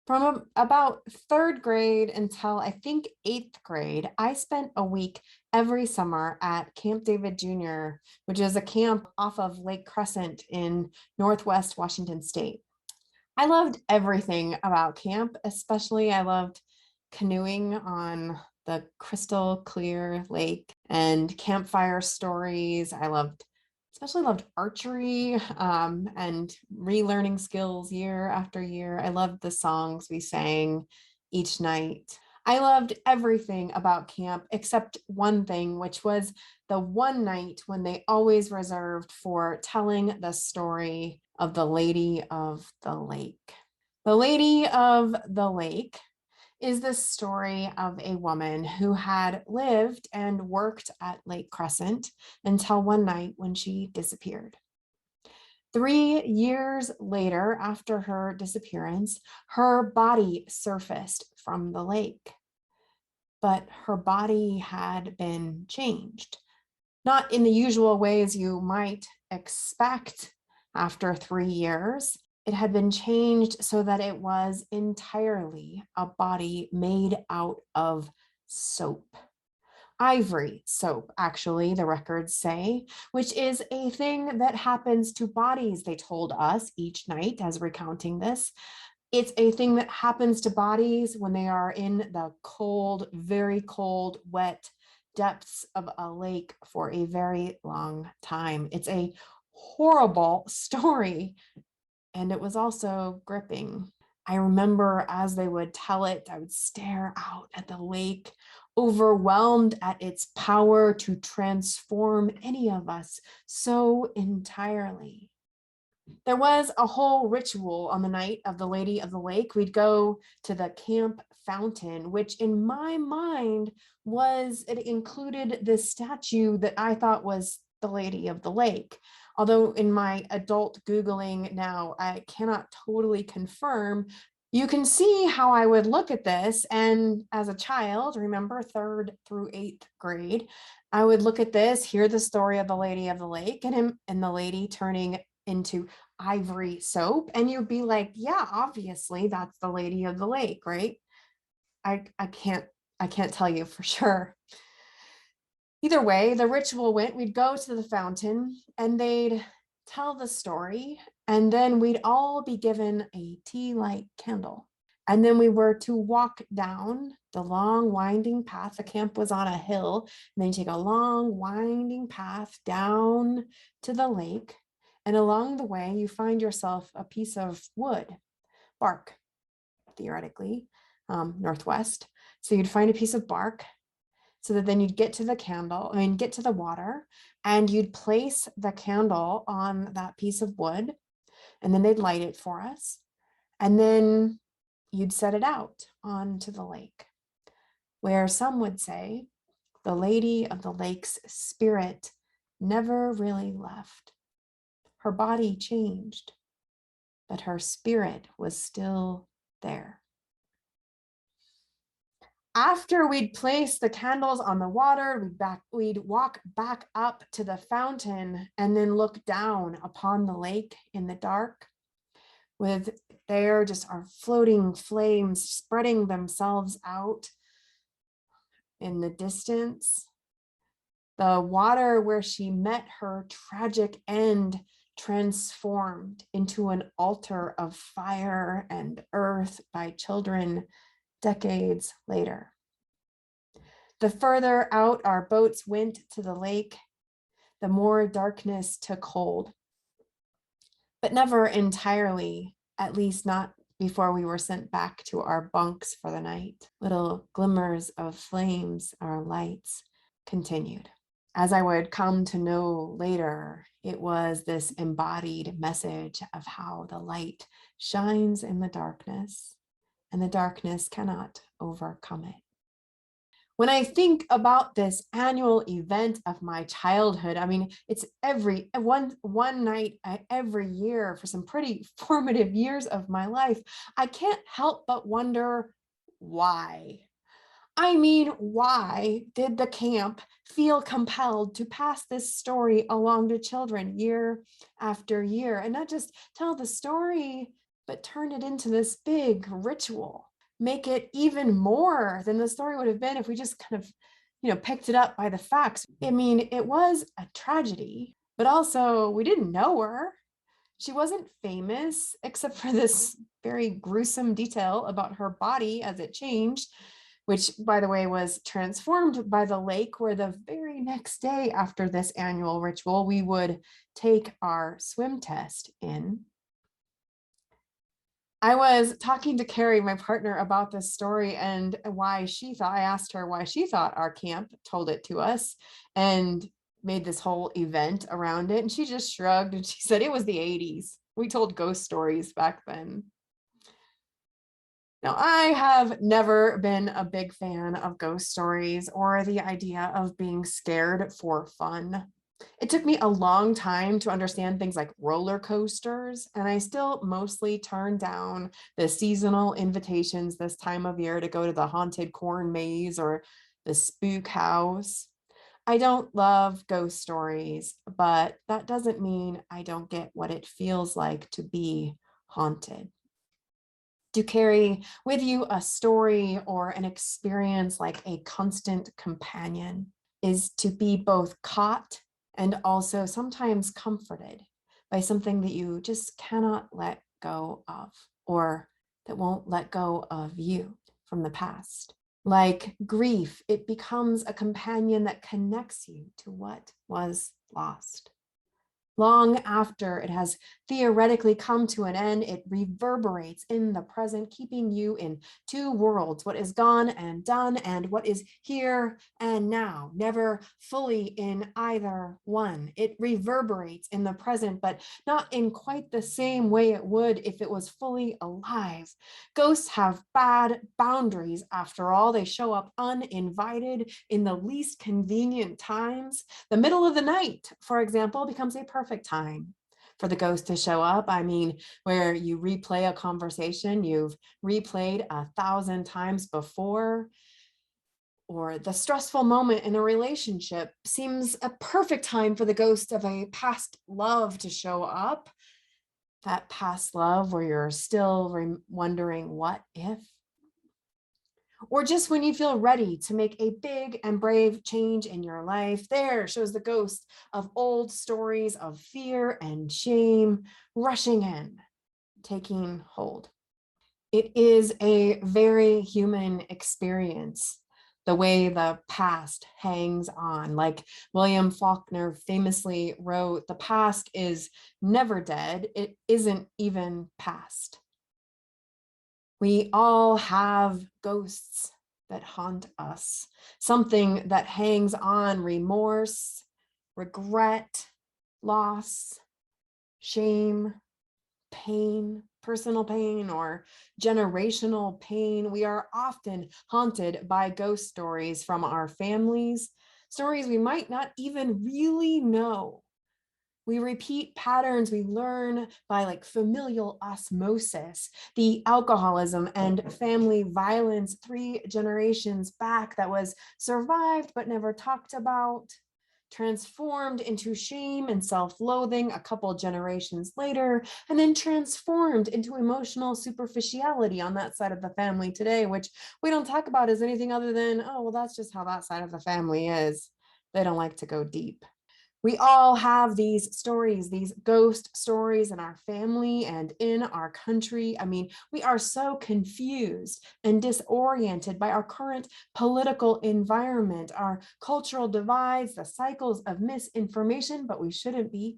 From about third grade until I think eighth grade, I spent a week every summer at Camp David Jr., which is a camp off of Lake Crescent in Northwest Washington State. I loved everything about camp, especially I loved canoeing on the crystal clear lake and campfire stories. Especially loved archery and relearning skills year after year. I loved the songs we sang each night. I loved everything about camp except one thing, which was the one night when they always reserved for telling the story of the Lady of the Lake. The Lady of the Lake is the story of a woman who had lived and worked at Lake Crescent until one night when she disappeared. 3 years later, after her disappearance, her body surfaced from the lake, but her body had been changed. Not in the usual ways you might expect after 3 years. It had been changed so that it was entirely a body made out of soap. Ivory soap, actually, the records say, which is a thing that happens to bodies, they told us each night as recounting this. It's a thing that happens to bodies when they are in the cold, very cold, wet depths of a lake for a very long time. It's a horrible story, and it was also gripping. I remember as they would tell it, I would stare out at the lake, overwhelmed at its power to transform any of us so entirely. There was a whole ritual on the night of the Lady of the Lake. We'd go to the camp fountain, which in my mind it included this statue that I thought was the Lady of the Lake. Although in my adult Googling now, I cannot totally confirm. You can see how I would look at this. And as a child, remember third through eighth grade, I would look at this, hear the story of the Lady of the Lake and the lady turning into ivory soap, and you'd be like, yeah, obviously that's the Lady of the Lake, right? I can't tell you for sure. Either way, the ritual went, we'd go to the fountain and they'd tell the story, and then we'd all be given a tea light candle. And then we were to walk down the long winding path. The camp was on a hill, and then you take a long winding path down to the lake. And along the way, you find yourself a piece of wood, bark, theoretically, northwest. So you'd find a piece of bark so that then you'd get to get to the water, and you'd place the candle on that piece of wood, and then they'd light it for us. And then you'd set it out onto the lake, where some would say the Lady of the Lake's spirit never really left. Her body changed, but her spirit was still there. After we'd place the candles on the water, we'd walk back up to the fountain and then look down upon the lake in the dark, with there just our floating flames spreading themselves out in the distance. The water where she met her tragic end transformed into an altar of fire and earth by children decades later. The further out our boats went to the lake, the more darkness took hold, but never entirely, at least not before we were sent back to our bunks for the night. Little glimmers of flames, our lights, continued. As I would come to know later, it was this embodied message of how the light shines in the darkness, and the darkness cannot overcome it. When I think about this annual event of my childhood, I mean, it's every one night every year for some pretty formative years of my life. I can't help but wonder why. I mean, why did the camp feel compelled to pass this story along to children year after year, and not just tell the story, but turn it into this big ritual, make it even more than the story would have been if we just kind of, picked it up by the facts. I mean, it was a tragedy, but also we didn't know her. She wasn't famous except for this very gruesome detail about her body as it changed, which, by the way, was transformed by the lake, where the very next day after this annual ritual, we would take our swim test in. I was talking to Carrie, my partner, about this story and I asked her why she thought our camp told it to us and made this whole event around it. And she just shrugged and she said it was the 80s. We told ghost stories back then. Now, I have never been a big fan of ghost stories or the idea of being scared for fun. It took me a long time to understand things like roller coasters, and I still mostly turn down the seasonal invitations this time of year to go to the haunted corn maze or the spook house. I don't love ghost stories, but that doesn't mean I don't get what it feels like to be haunted. To carry with you a story or an experience like a constant companion is to be both caught and also sometimes comforted by something that you just cannot let go of, or that won't let go of you from the past. Like grief, it becomes a companion that connects you to what was lost. Long after it has theoretically come to an end, it reverberates in the present, keeping you in two worlds, what is gone and done and what is here and now, never fully in either one. It reverberates in the present, but not in quite the same way it would if it was fully alive. Ghosts have bad boundaries, after all. They show up uninvited in the least convenient times. The middle of the night, for example, becomes a perfect time for the ghost to show up. I mean, where you replay a conversation you've replayed 1,000 times before, or the stressful moment in a relationship seems a perfect time for the ghost of a past love to show up. That past love where you're still wondering what if. Or just when you feel ready to make a big and brave change in your life, there shows the ghost of old stories of fear and shame rushing in, taking hold. It is a very human experience, the way the past hangs on. Like William Faulkner famously wrote, the past is never dead, it isn't even past. We all have ghosts that haunt us, something that hangs on: remorse, regret, loss, shame, pain, personal pain, or generational pain. We are often haunted by ghost stories from our families, stories we might not even really know. We repeat patterns we learn by like familial osmosis, the alcoholism and family violence 3 generations back that was survived but never talked about, transformed into shame and self-loathing a couple generations later, and then transformed into emotional superficiality on that side of the family today, which we don't talk about as anything other than, oh, well, that's just how that side of the family is. They don't like to go deep. We all have these stories, these ghost stories in our family and in our country. I mean, we are so confused and disoriented by our current political environment, our cultural divides, the cycles of misinformation, but we shouldn't be.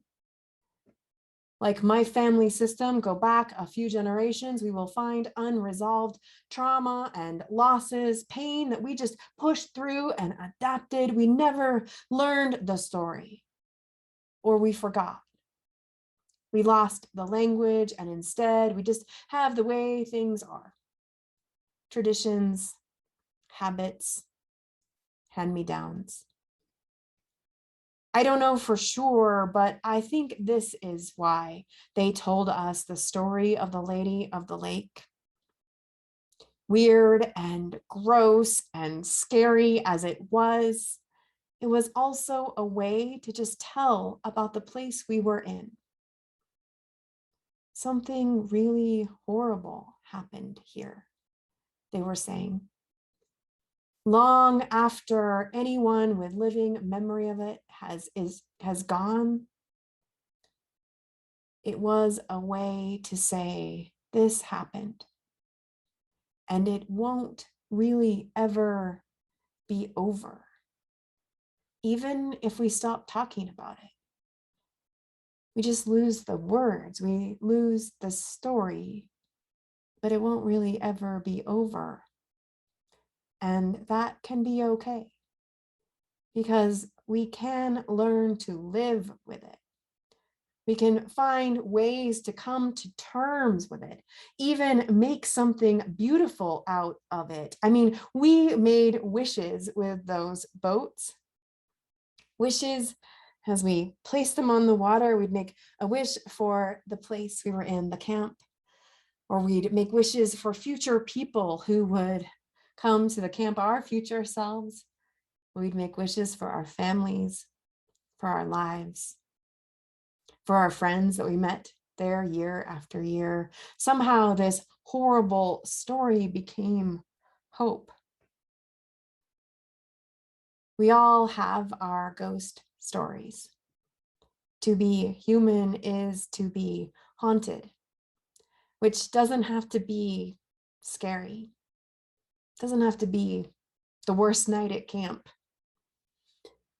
Like my family system, go back a few generations, we will find unresolved trauma and losses, pain that we just pushed through and adapted. We never learned the story. Or we forgot. We lost the language, and instead we just have the way things are. Traditions, habits, hand-me-downs. I don't know for sure, but I think this is why they told us the story of the Lady of the Lake. Weird and gross and scary as it was also a way to just tell about the place we were in. something really horrible happened here, they were saying. Long after anyone with living memory of it has gone, it was a way to say, this happened, and it won't really ever be over, even if we stop talking about it. We just lose the words, we lose the story, but it won't really ever be over. And that can be okay, because we can learn to live with it. We can find ways to come to terms with it, even make something beautiful out of it. I mean, we made wishes with those boats. Wishes, as we placed them on the water, we'd make a wish for the place we were in, the camp, or we'd make wishes for future people who would come to the camp, our future selves. We'd make wishes for our families, for our lives, for our friends that we met there year after year. Somehow this horrible story became hope. We all have our ghost stories. To be human is to be haunted, which doesn't have to be scary. It doesn't have to be the worst night at camp.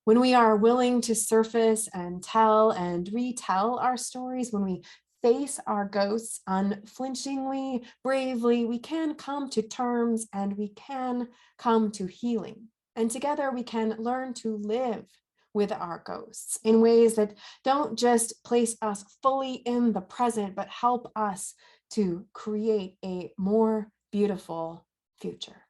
When we are willing to surface and tell and retell our stories, when we face our ghosts unflinchingly, bravely, we can come to terms and we can come to healing. And together we can learn to live with our ghosts in ways that don't just place us fully in the present, but help us to create a more beautiful future.